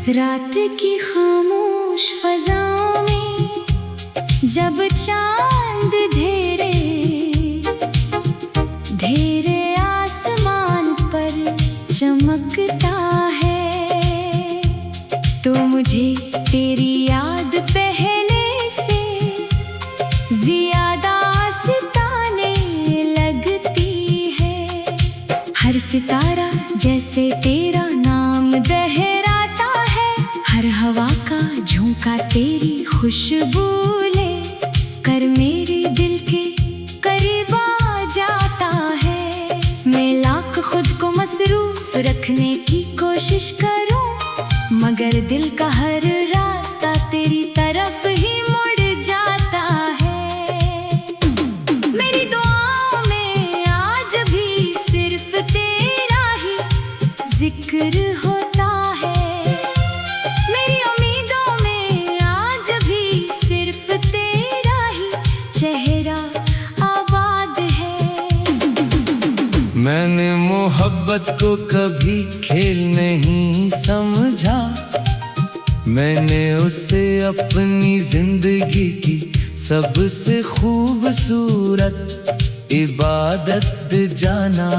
रात की खामोश फज़ा में जब चांद धेरे धेरे आसमान पर चमकता है, तो मुझे तेरी याद पहले से ज्यादा सताने लगती है। हर सितारा जैसे तेरा नाम दोहराता है, हर हवा का झोंका तेरी खुशबू ले कर मेरे दिल के करीब आ जाता है। मैं लाख खुद को मसरूफ रखने की कोशिश करूं, मगर दिल का हर रास्ता तेरी तरफ ही मुड़ जाता है। मेरी दुआओं में आज भी सिर्फ तेरा ही जिक्र होता है, मेरी उम्मीदों में आज भी सिर्फ तेरा ही चेहरा आबाद है। मैंने मोहब्बत को कभी खेल नहीं समझा, मैंने उसे अपनी जिंदगी की सबसे खूबसूरत इबादत जाना।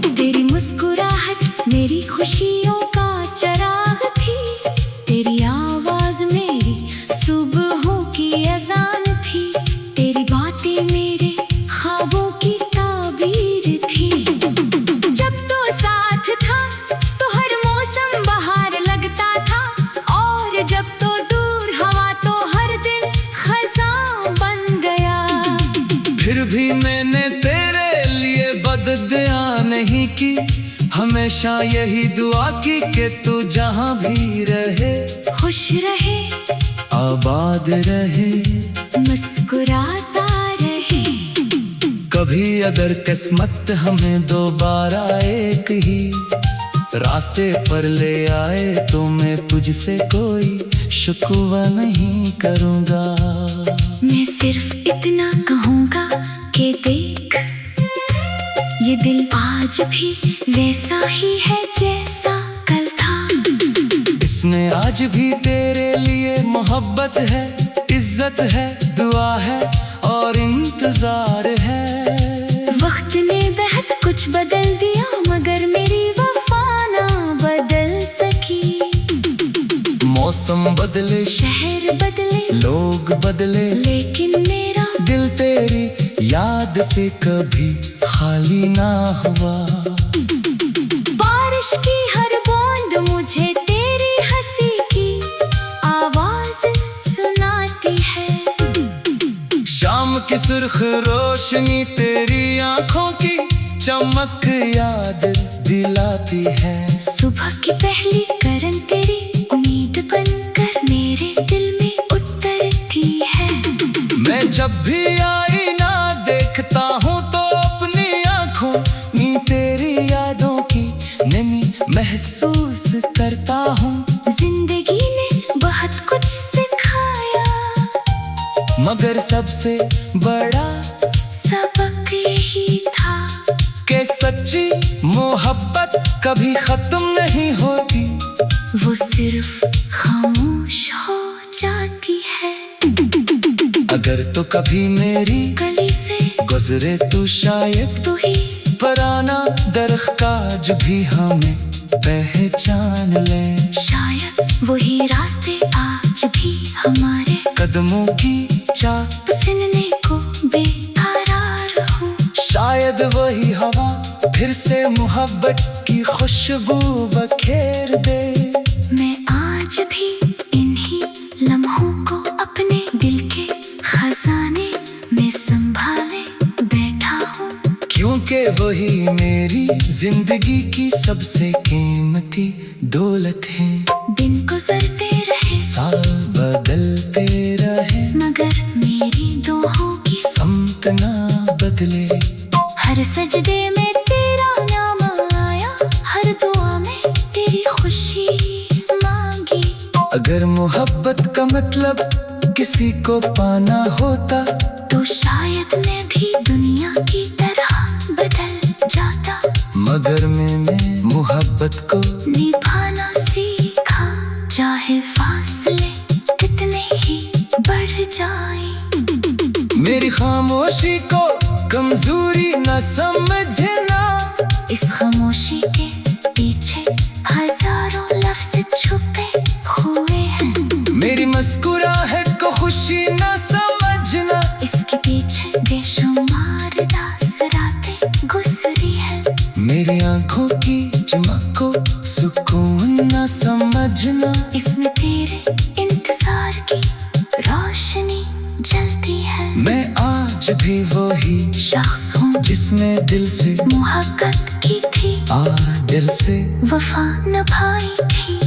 तेरी मुस्कुराहट मेरी खुशियों का चराग थी, तेरी आवाज मेरी सुबहों की अजान थी, तेरी बातें मेरे ख्वाबों की ताबीर थी। जब तो साथ था तो हर मौसम बहार लगता था, और जब तो दूर हवा तो हर दिन खज़ां बन गया। फिर भी मैंने तेरे लिए बददुआ नहीं की, हमेशा यही दुआ की कि तू जहां भी रहे खुश रहे, आबाद रहे, मुस्कुराता रहे। कभी अगर किस्मत हमें दोबारा एक ही रास्ते पर ले आए, तो मैं तुझसे कोई शिकवा नहीं करूँगा। मैं सिर्फ इतना कहूँगा कि देख, ये दिल आज भी वैसा ही है जैसा कल था। इसमें आज भी तेरे लिए मोहब्बत है, इज्जत है, दुआ है और इंतजार है। वक्त ने बहुत कुछ बदल दिया, मगर मेरी वफा ना बदल सकी। मौसम बदले, शहर बदले, लोग बदले, लेकिन मेरा दिल तेरी याद से कभी खाली ना हुआ। बारिश की हर बूंद मुझे तेरी हंसी की आवाज सुनाती है। शाम की सुर्ख रोशनी तेरी आंखों की चमक याद दिलाती है। सुबह की पहली किरण तेरी उम्मीद बनकर मेरे दिल में उतरती है। मैं जब भी आईना देखता हूँ तो अपनी आंखों में तेरी यादों की नमी महसूस करता हूँ। जिंदगी ने बहुत कुछ सिखाया, मगर सबसे बड़ा सबक यही था कि सच्ची मोहब्बत कभी खत्म नहीं होती, वो सिर्फ खामोश हो जाती है। अगर तो कभी मेरी गली से गुजरे तो शायद तू ही पुराना दरख्त भी हमें पहचान ले। शायद वही रास्ते आज भी हमारे कदमों की चाह सुनने को बेकरार हो। शायद वही हवा फिर से मोहब्बत की खुशबू बखेर दे। मैं आज भी इन्हीं लम्हों को अपने दिल के खजाने में संभाले बैठा हूँ, क्योंकि वही मेरी जिंदगी की सबसे कीमती दौलत है। दिन गुजरते रहे, साल बदलते रहे, मगर मेरी दुआओं की समत ना बदले। हर सजदे में तेरा नाम आया, हर दुआ में तेरी खुशी मांगी। अगर मोहब्बत का मतलब किसी को पाना होता, तो शायद मैं भी दुनिया की तरह बदल जाता। मगर मैंने मोहब्बत को निभाना सीखा। चाहे फासले कितने ही बढ़ जाए। मेरी खामोशी को कमजोरी न समझना, इस खामोशी के पीछे हजारों लफ्ज छुपे हुए हैं। मेरी मुस्कुराहट को खुशी न समझना, इसके पीछे बेशुमार दास रातें गुजरी है। मेरी आंखों की चमक को सुकून न समझना, इसमें तेरे इंतजार की रोशनी जलती है। मैं आज भी वही शख्स हूँ जिसने दिल से मोहब्बत की थी और दिल से वफा निभाई थी।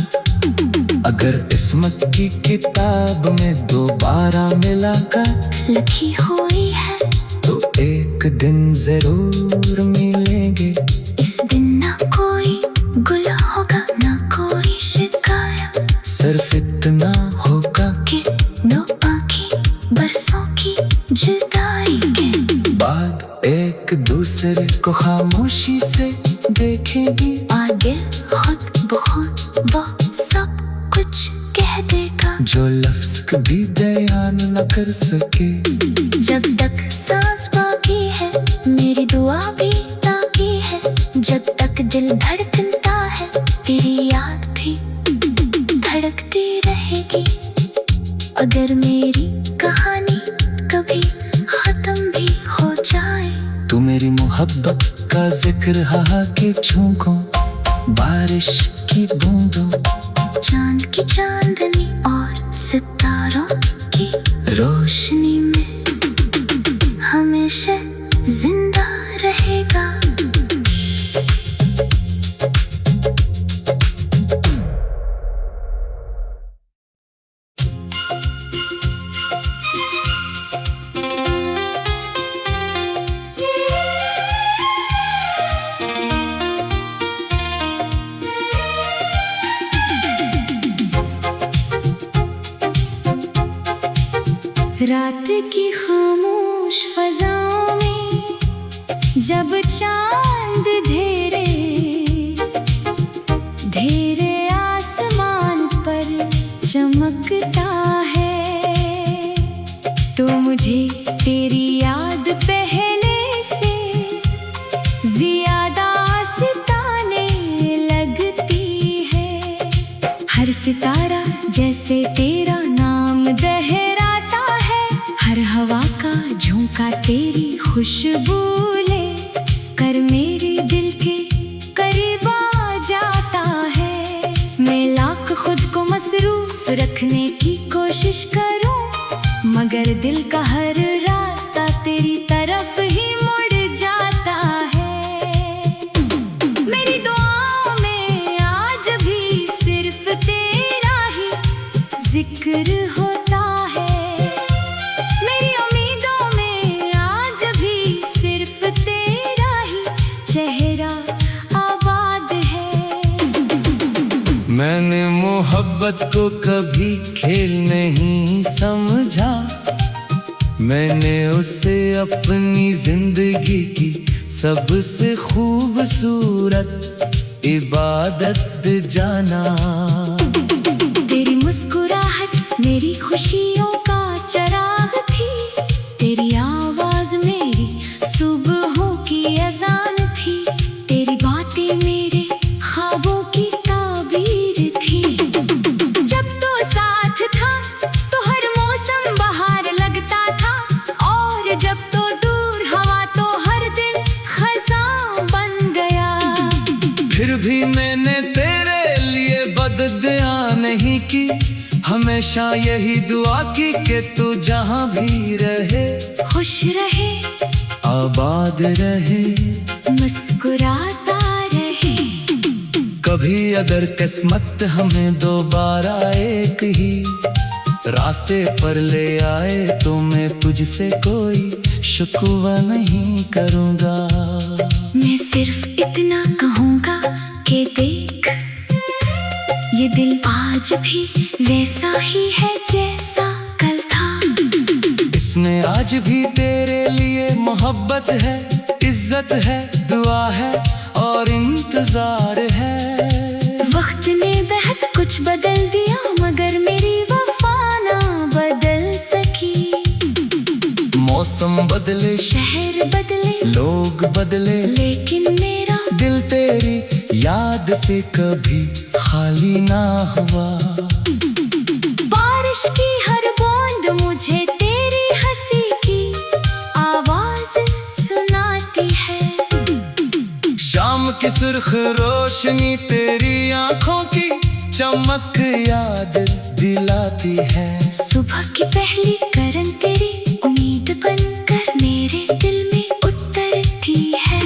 अगर किस्मत की किताब में दोबारा मुलाकात लिखी हुई है तो एक दिन जरूर मिलेंगे। इस दिन ना कोई गुल होगा ना कोई शिकायत, सिर्फ इतना होगा कि दो आँखें बरसों की जुदाई के बाद एक दूसरे को खामोशी से देखेंगी। आगे खुद बखुद वो सब कुछ कह देगा जो लफ्ज कभी बयान न कर सके। जब तक सांस बाकी है मेरी दुआ भी बाकी है। जब तक दिल धड़कता है तेरी याद भी धड़कती रहेगी। अगर मेरी कहानी कभी खत्म भी हो जाए तू मेरी मोहब्बत का जिक्र हा के झोंकों, बारिश की बूंदों, चांद की चांदनी और सितारों की रोशनी में हमेशा जिंदा रहेगा। रात की खामोश फजाओं में जब चांद धेरे धेरे आसमान पर चमकता है, तो मुझे तेरी याद पहले से ज्यादा सताने लगती है। हर सितारा जैसे तेरा नाम दोहराता है, हर हवा का झोंका तेरी खुशबू ले कर मेरे दिल के करीब आ जाता है। मैं लाख खुद को मसरूफ रखने की कोशिश करूं, मगर दिल का हर रास्ता तेरी तरफ ही मुड़ जाता है। मेरी दुआओं में आज भी सिर्फ तेरा ही जिक्र होता है। मेरी उम्मीदों में आज भी सिर्फ तेरा ही चेहरा आबाद है। मैंने मोहब्बत को कभी खेल नहीं समझा, मैंने उसे अपनी जिंदगी की सबसे खूबसूरत इबादत जाना। तेरी मुस्कुराहट मेरी खुशियों का चराग थी, तेरी आवाज मेरी सुबहों की अजान थी, तेरी बातें मेरे ख्वाबों की ताबीर थी। जब तो साथ था तो हर मौसम बहार लगता था, और जब तो दूर हवा तो हर दिन खज़ां बन गया। फिर भी मैंने तेरे लिए बददुआ नहीं की, हमेशा यही दुआ की कि तू जहां भी रहे खुश रहे आबाद रहे मुस्कुराता रहे। कभी अगर किस्मत हमें दोबारा एक ही रास्ते पर ले आए तो मैं तुझसे कोई शिकवा नहीं करूँगा। मैं सिर्फ इतना कहूँगा कि देख ये दिल आज भी वैसा ही है जैसा कल था। इसमें आज भी तेरे लिए मोहब्बत है, इज्जत है, दुआ है और इंतजार है। वक्त ने बहुत कुछ बदल दिया मगर मौसम बदले, शहर बदले, लोग बदले, लेकिन मेरा दिल तेरी याद से कभी खाली ना हुआ। बारिश की हर बूंद मुझे तेरी हंसी की आवाज सुनाती है। शाम की सुर्ख रोशनी तेरी आंखों की चमक याद दिलाती है। सुबह की पहली किरण तेरी उम्मीद बनकर मेरे दिल में उतरती है।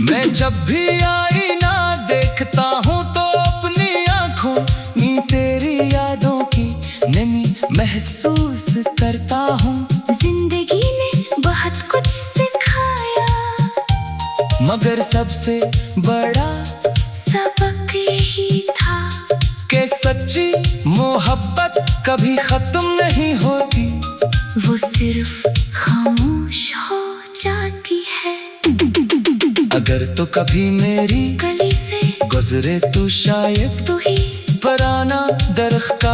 मैं जब भी आईना देखता हूँ तो अपनी आंखों में तेरी यादों की नमी महसूस करता हूँ। जिंदगी ने बहुत कुछ सिखाया, मगर सबसे बड़ा सबक यही था कि सच्ची मोहब्बत कभी खत्म नहीं होती, वो सिर्फ खामोश हो जाती है। अगर तो कभी मेरी गली से गुजरे तो शायद तू ही पुराना दरख्त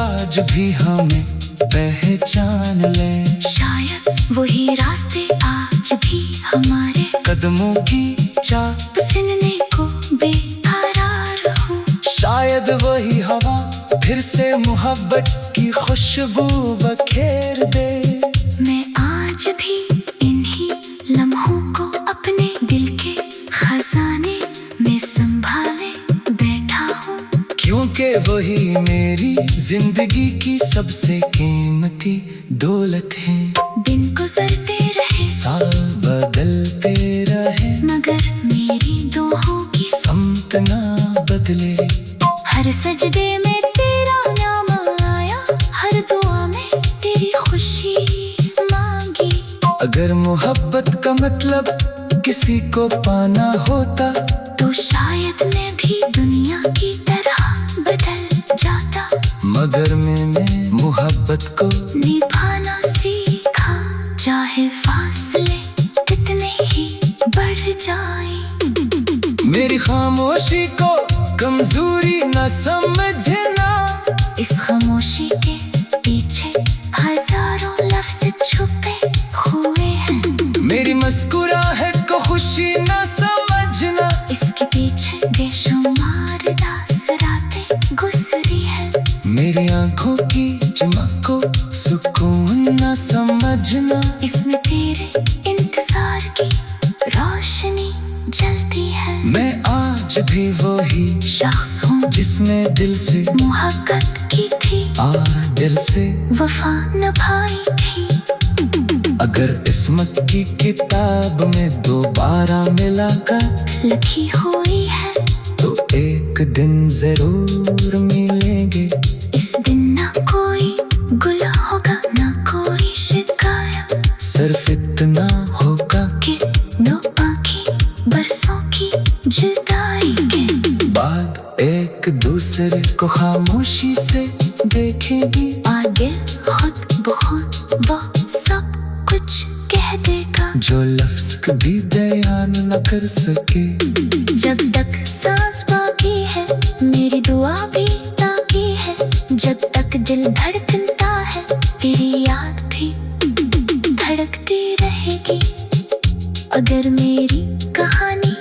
भी हमें पहचान ले। शायद वही रास्ते आज भी हमारे कदमों की चाह सुनने को बेकरार हो। शायद वही हवा फिर से मोहब्बत की खुशबू बखेर दे। मैं आज भी इन्हीं लम्हों को अपने दिल के खजाने में संभाले बैठा हूँ, क्योंकि वही मेरी जिंदगी की सबसे कीमती दौलत है। दिन गुजरते रहे, साल बदलते रहे, मगर मेरी दुआओं की समत ना बदले। हर सजदे में तेरा नाम आया, हर दुआ में तेरी खुशी मांगी। अगर मोहब्बत का मतलब किसी को पाना होता तो शायद मैं भी दुनिया की तरह बदल जाता, मगर मैंने मोहब्बत को निभाना सीखा, चाहे फासले कितने ही बढ़ जाए। मेरी खामोशी को कमजोरी न समझना, इस खामोशी के पीछे हजारों लफ्ज छुपे हुए हैं। मेरी मुस्कुराहट को खुशी न समझना, इसके पीछे बेशुमार दास रातें गुजरी है। मेरी आंखों की चमक को सुकून न समझना, इसमें तेरे इंतजार की रोशनी जलती है। मैं आज भी वही शख्स हूँ जिसने दिल से मोहब्बत की थी और दिल से वफा निभाई थी। अगर किस्मत की किताब में दोबारा मुलाकात लिखी हुई है तो एक दिन जरूर मिलेंगे। इस दिन ना कोई गुल होगा ना कोई शिकायत, सिर्फ इतना होगा कि दो बाकी बरसों की जुदाई के बाद एक दूसरे को खामोशी से देखेंगे। आगे खुद बहुत वो सब कुछ कह देगा, जो लफ्ज कभी बयान न कर सके। जब तक सांस बाकी है मेरी दुआ भी ताकि है, जब तक दिल धड़कता है तेरी याद भी धड़कती रहेगी। अगर मेरी कहानी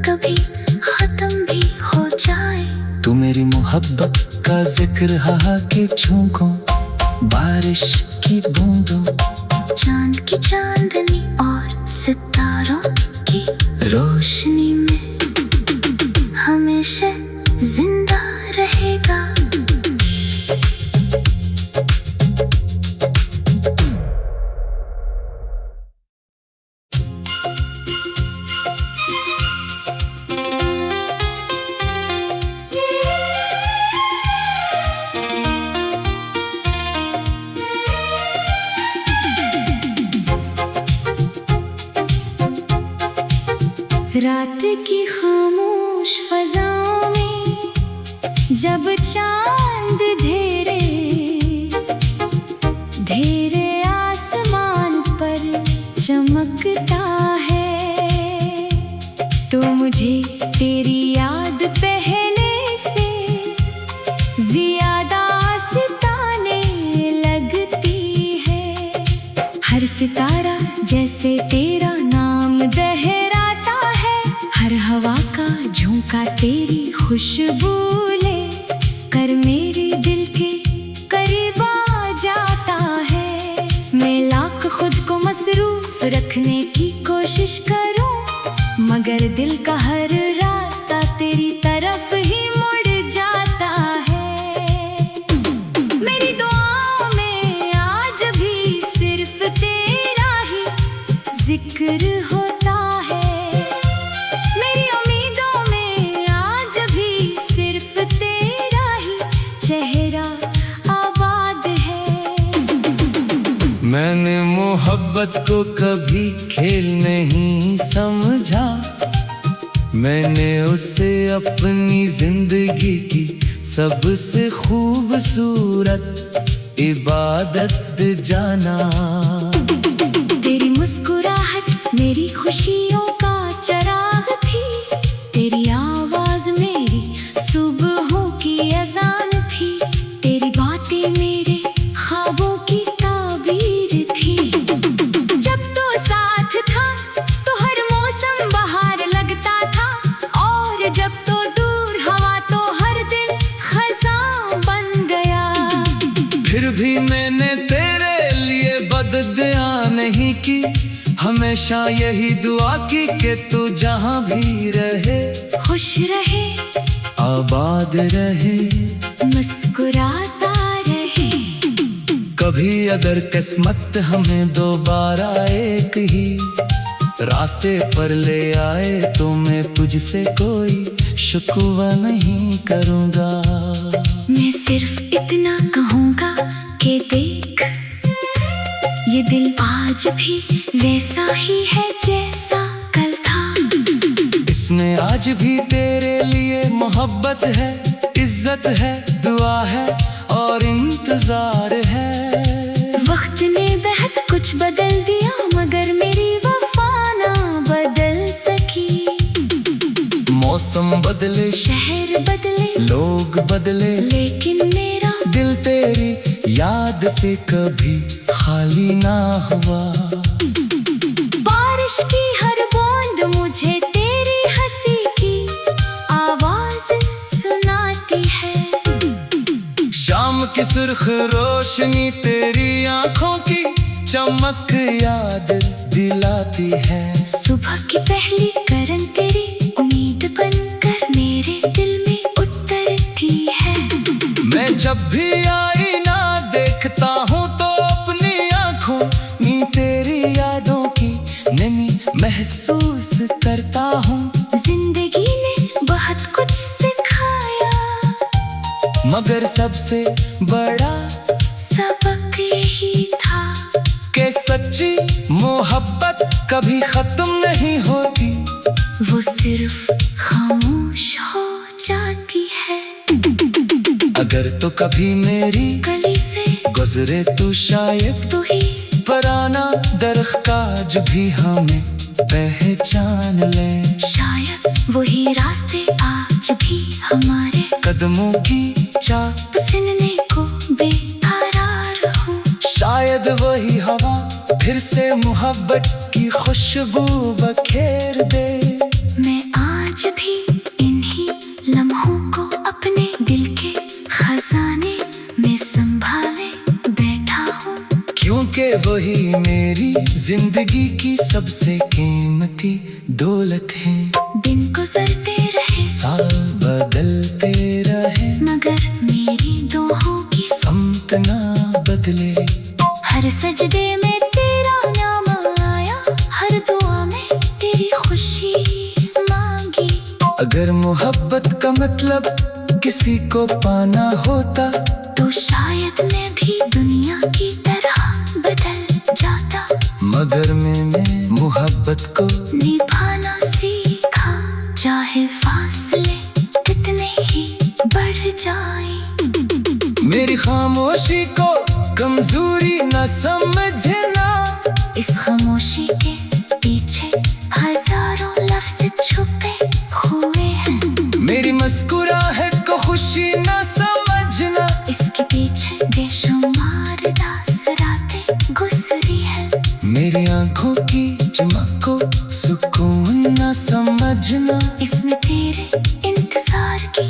कभी खत्म भी हो जाए तू मेरी मोहब्बत का जिक्र हा के झोंकों, बारिश की बूंदों, चांद की चांदनी और सितारों की रोशनी में हमेशा जिंदा रहेगा। रात की खामोश फज़ाओं में जब चांद धेरे धेरे आसमान पर चमकता है, तो मुझे तेरी याद पहले से ज्यादा सताने लगती है। हर सितारा जैसे खुशबू ले कर मेरे दिल के करीब आ जाता है। मैं लाख खुद को मसरूफ रखने की कोशिश करूं, मगर दिल का हर रास्ता तेरी तरफ ही मुड़ जाता है। मेरी दुआओं में आज भी सिर्फ तेरा ही जिक्र होता है। मेरी उम्मीदों में आज भी सिर्फ तेरा ही चेहरा आबाद है। मैंने मोहब्बत को कभी खेल नहीं समझा, मैंने उसे अपनी जिंदगी की सबसे खूबसूरत इबादत जाना। तेरी मुस्कुराहट मेरी खुशियों का चराग थी, तेरी आवाज मेरी सुबहों की अजान थी, तेरी बातें मेरे ख्वाबों की ताबीर थी। जब तो साथ था तो हर मौसम बहार लगता था, और जब तो दूर हवा तो हर दिन खज़ां बन गया। फिर भी मैंने तेरे लिए बददुआ नहीं की, हमेशा यही दुआ की कि तू जहां भी रहे खुश रहे, आबाद रहे, मुस्कुराता रहे। कभी अगर किस्मत हमें दोबारा एक ही रास्ते पर ले आए तो मैं तुझसे कोई शिकवा नहीं करूँगा। मैं सिर्फ इतना कहूँगा कि देख, ये दिल आज भी वैसा ही है जैसा कल था। इसमें आज भी तेरे लिए मोहब्बत है, इज्जत है, दुआ है और इंतजार है। वक्त ने बहुत कुछ बदल दिया, मगर मेरी वफा ना बदल सकी। मौसम बदले, शहर बदले, लोग बदले, लेकिन मेरा दिल तेरी याद से कभी खाली ना हुआ। बारिश की हर बूंद मुझे तेरी हंसी की आवाज सुनाती है। शाम की सुर्ख रोशनी तेरी आंखों की चमक याद दिलाती है। सुबह की पहली किरण तेरी उम्मीद बनकर मेरे दिल में उतरती है। मैं जब भी आईना देखता हूँ तो अपनी आंखों में तेरी यादों की नमी महसूस करता हूँ। जिंदगी ने बहुत कुछ सिखाया, मगर सबसे बड़ा सबक यही था कि सच्ची मोहब्बत कभी खत्म नहीं होती, वो सिर्फ खामोश हो जाती है। अगर तो कभी मेरी गली से गुजरे तू शायद तू ही पुराना दरख्त भी हमें पहचान ले। शायद वही रास्ते आज भी हमारे कदमों की चाह सुनने को बेकरार हो। शायद वही हवा फिर से मोहब्बत की खुशबू बखेर दे। मैं आज भी इन्हीं लम्हों को अपने दिल के खजाने में संभाले बैठा हूँ, क्योंकि वही मेरी जिंदगी की सबसे कीमती दौलत है। दिन गुजरते रहे, साल बदलते रहे, मगर मेरी दुआओं की समत ना बदले। हर सजदे में तेरा नाम आया, हर दुआ में तेरी खुशी मांगी। अगर मोहब्बत का मतलब किसी को पाना होता तो शायद मैं भी दुनिया की तरह बदल जाता, मगर मैंने मोहब्बत को निभाना सीखा, चाहे फासले कितने ही बढ़ जाए। मेरी खामोशी को कमजोरी न समझना, इस खामोशी के पीछे हजारों लफ्ज छुपे हुए हैं। मेरी मुस्कुराहट को खुशी न समझना, इसके पीछे बेशुमार दास रातें गुजरी है। मेरी आंखों की चमक को सुकून न समझना, इसमें तेरे इंतजार की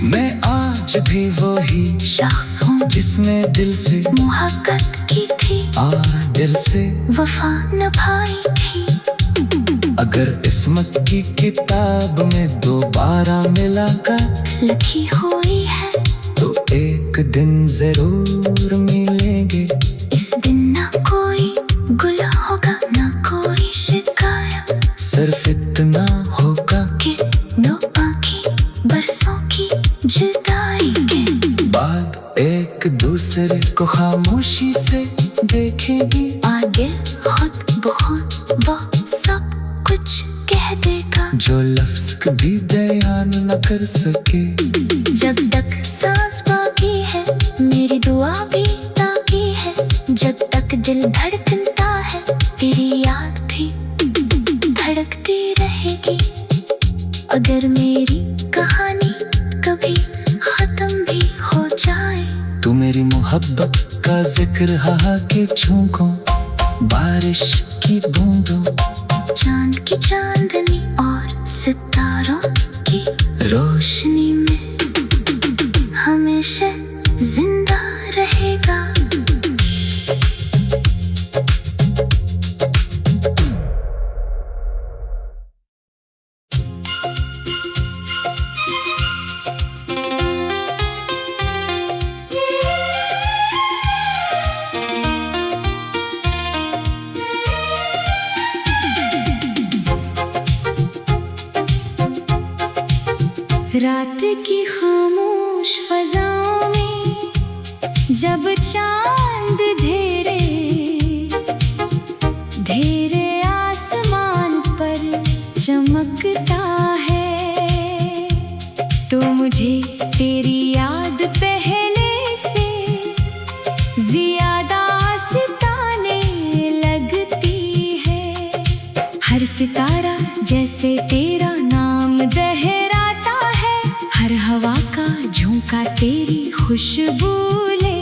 मैं आज भी वही शख्स हूँ जिसने दिल से मोहब्बत की थी और दिल से वफा निभाई थी। अगर किस्मत की किताब में दोबारा मुलाकात लिखी हुई है तो एक दिन जरूर मिलेंगे। इस दिन ना कोई गुल होगा ना कोई शिकायत, सिर्फ इतना होगा कि दो आँखें बरसों की जुदाई के बाद एक दूसरे को खामोशी से देखेंगी। आगे खुद बहुत वो सब कुछ कह देगा जो लफ्ज कभी बयान न कर सके। जब तक सांस बाकी है मेरी दुआ भी ताकि है, जब तक दिल धड़कता है तेरी याद भी धड़कती रहेगी। अगर मेरी कहानी कभी खत्म भी हो जाए तू मेरी मोहब्बत का जिक्र हा के झोंकों, बारिश की बूंदों, चांद की चांदनी और सितारों की रोशनी में हमेशा जिंदा रहेगा। रात की खामोश फजाओं में जब चांद धेरे धेरे आसमान पर चमकता है, तो मुझे तेरी याद पहले से ज्यादा सताने लगती है। हर सितारा जैसे तेरा नाम दोहराता है, हर हवा का झोंका तेरी खुशबू ले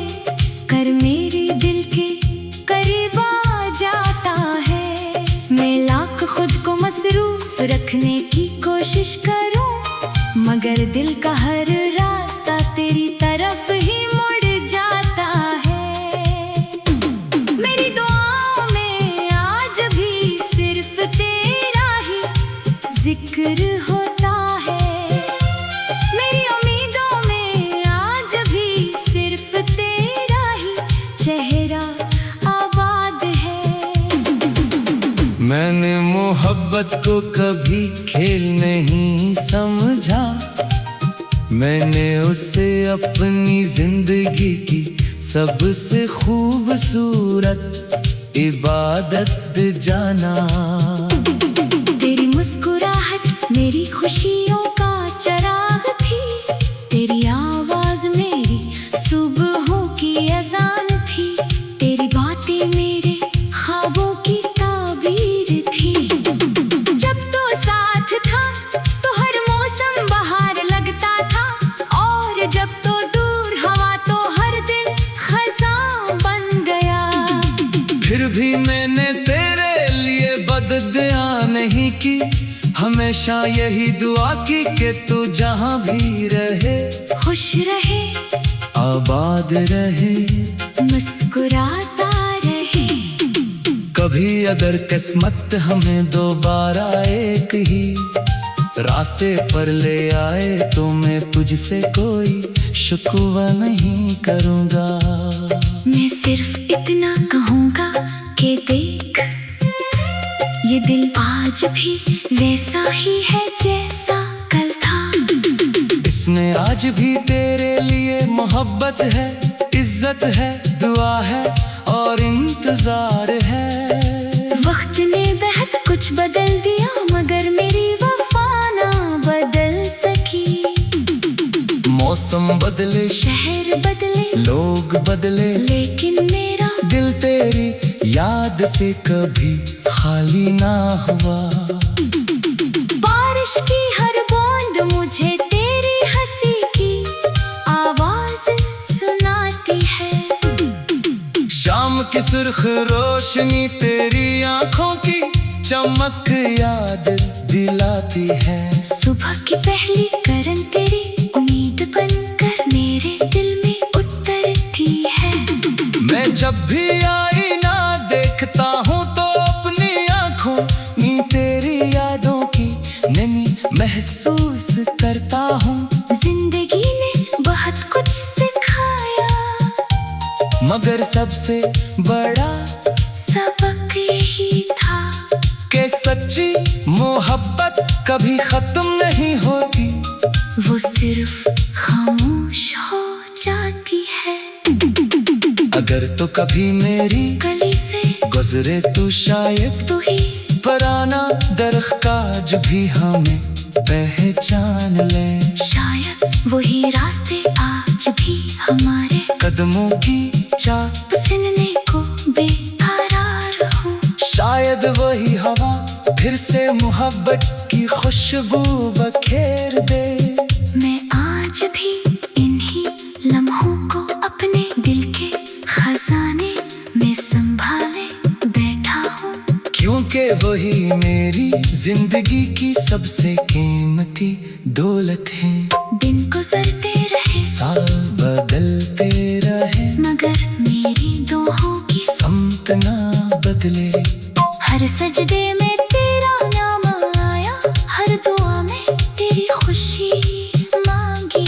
कर मेरे दिल के करीब आ जाता है। मैं लाख खुद को मसरूफ रखने की कोशिश करूं, मगर दिल का हर रास्ता तेरी तरफ ही मुड़ जाता है। मेरी दुआओं में आज भी सिर्फ तेरा ही जिक्र होता है, मेरी उम्मीदों में आज भी सिर्फ तेरा ही चेहरा आबाद है। मैंने मोहब्बत को कभी खेल नहीं समझा, मैंने उसे अपनी जिंदगी की सबसे खूबसूरत इबादत जाना। तेरी मुस्कुराहट मेरी खुशियों का चराग थी, तेरी आवाज मेरी सुबहों की अजान थी, तेरी बातें मेरे ख्वाबों की ताबीर थी। जब तो साथ था तो हर मौसम बहार लगता था, और जब तो दूर हवा तो हर दिन खज़ां बन गया। फिर भी मैंने तेरे लिए बददुआ नहीं की, हमेशा यही दुआ की कि तू जहाँ भी रहे खुश रहे आबाद रहे मुस्कुराता रहे। कभी अगर किस्मत हमें दोबारा एक ही रास्ते पर ले आए तो मैं तुझसे कोई शिकवा नहीं करूँगा। मैं सिर्फ इतना कहूँगा कि देख ये दिल आज भी वैसा ही है जैसा कल था। इसमें आज भी तेरे लिए मोहब्बत है, इज्जत है, दुआ है और इंतजार है। वक्त ने बहुत कुछ बदल दिया मगर मेरी वफा ना बदल सकी। मौसम बदले, शहर बदले, लोग बदले, लेकिन मेरा दिल तेरी याद से कभी खाली ना हुआ। बारिश की हर बूंद मुझे तेरी हंसी की आवाज सुनाती है। शाम की सुर्ख रोशनी तेरी आंखों की चमक याद दिलाती है। सुबह की पहली किरण तेरी उम्मीद महसूस करता हूँ। जिंदगी ने बहुत कुछ सिखाया, मगर सबसे बड़ा सबक यही था कि सच्ची मोहब्बत कभी खत्म नहीं होती, वो सिर्फ खामोश हो जाती है। अगर तो कभी मेरी गली से गुजरे तू शायद तू ही पुराना दरख्त भी हमें पहचान ले। शायद वही रास्ते आज भी हमारे कदमों की चाह सुनने को बेकरार हो। शायद वही हवा फिर से मोहब्बत की खुशबू बखेर दे। मैं आज भी इन्हीं लम्हों को अपने दिल के खजाने में संभाले बैठा हूँ, क्योंकि वही मेरी जिंदगी की सबसे कीमती दौलत है। दिन गुजरते रहे, साल बदलते रहे, मगर मेरी दुआओं की समत ना बदले। हर सजदे में तेरा नाम आया, हर दुआ में तेरी खुशी मांगी।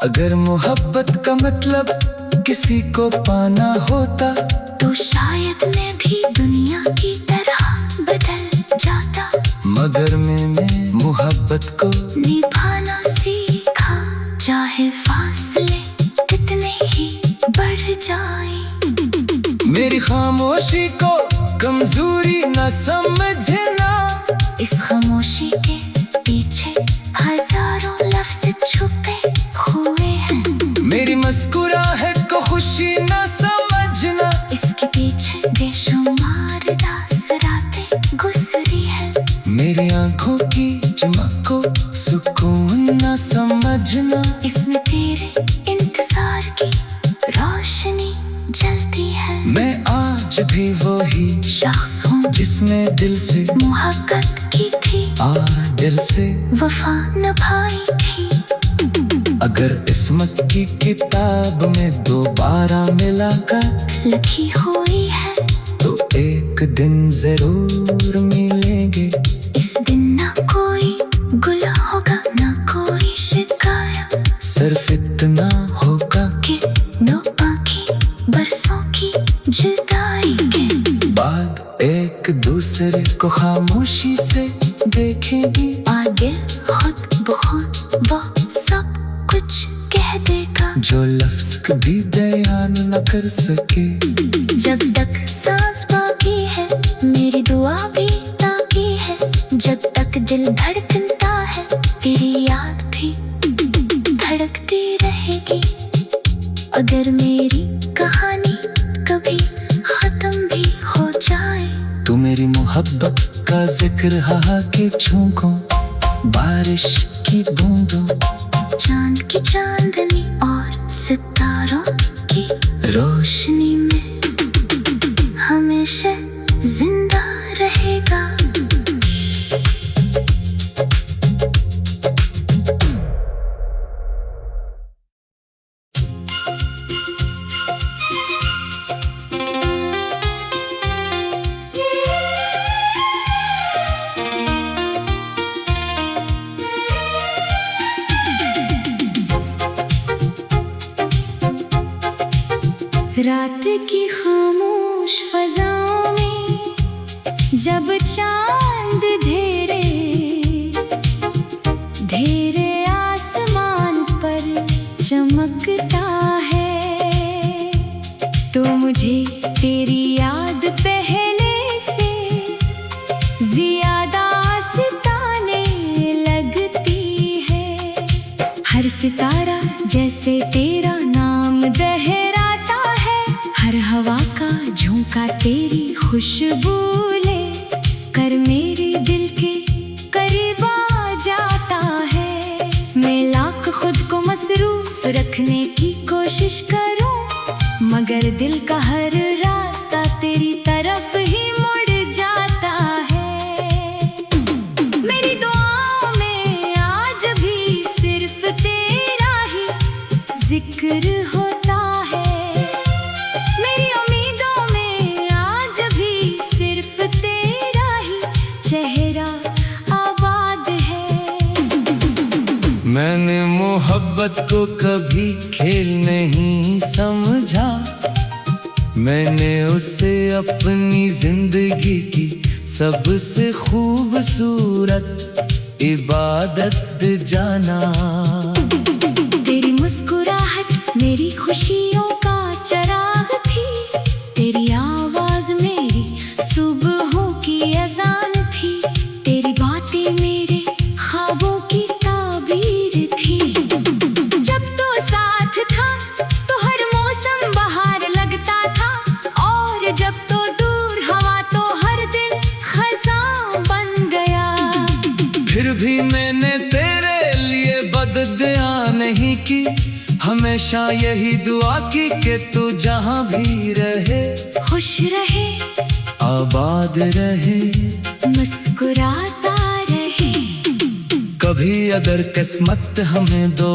अगर मोहब्बत का मतलब किसी को पाना होता, तो शायद मैं भी दुनिया की तरह बदल जाता, मगर मैंने मोहब्बत को निभाना सीखा, चाहे फासले कितने ही बढ़ जाए। मेरी खामोशी को कमजोरी न समझना, इस खामोशी के पीछे हजारों लफ्ज छुपे हुए हैं। मेरी मुस्कुराहट को खुशी न समझना, इसके पीछे बेशुमार दास रातें गुजरी है। मेरी आंखों की चमक को सुकून न समझना, इसमें तेरे इंतजार की रोशनी जलती है। मैं आज भी वही शख्स हूँ जिसने दिल से मोहब्बत की थी, और दिल से वफा निभाई थी। अगर किस्मत की किताब में दोबारा मुलाकात लिखी हुई है, तो एक दिन जरूर मिलेंगे। इस दिन ना कोई गुला होगा, ना कोई शिकायत, सिर्फ इतना होगा कि दो आँखें बरसों की जुदाई के बाद एक दूसरे को खामोशी से देखेंगी। आगे खुद बहुत वो सब कुछ कह देगा, जो लफ्ज कभी बयान न कर सके। जब तक सांस बाकी है मेरी दुआ भी ताकि है, जब तक दिल धड़कता है तेरी याद भी धड़कती रहेगी। अगर मेरी कहानी कभी खत्म भी हो जाए, तू मेरी मोहब्बत का जिक्र हा के झोंकों, बारिश की बूंदों, चांद की चांदनी और सितारों की रोशनी में हमेशा जिंदा रहेगा। रात की खामोश फजाओं में जब चांद धेरे धेरे आसमान पर चमकता है, तो मुझे तेरी याद पहले से ज्यादा सताने लगती है। हर सितारा जैसे तेरा नाम दोहराता है, हर हवा का झोंका तेरी खुशबू ले कर मेरे दिल के करीब आ जाता है। मैं लाख खुद को मसरूफ रखने की कोशिश करूं, मगर दिल का हर रास्ता तेरी तरफ ही मुड़ जाता है। मेरी दुआओं में आज भी सिर्फ तेरा ही जिक्र होता है, मेरी उम्मीदों में आज भी सिर्फ तेरा ही चेहरा आबाद है। मैंने मोहब्बत को कभी खेल नहीं समझा, मैंने उसे अपनी जिंदगी की सबसे खूबसूरत इबादत जाना। तेरी मुस्कुराहट मेरी खुशियों का चराग थी, तेरी आवाज मेरी सुबहों की अजान थी, तेरी बातें मेरे ख्वाबों की ताबीर थी। जब तो साथ था तो हर मौसम बहार लगता था, और जब तो दूर हवा तो हर दिन खज़ां बन गया। फिर भी मैंने तेरे लिए बददुआ नहीं की, हमेशा यही दुआ की कि तू जहाँ भी रहे खुश रहे, आबाद रहे, मुस्कुराता रहे। कभी अगर किस्मत हमें दो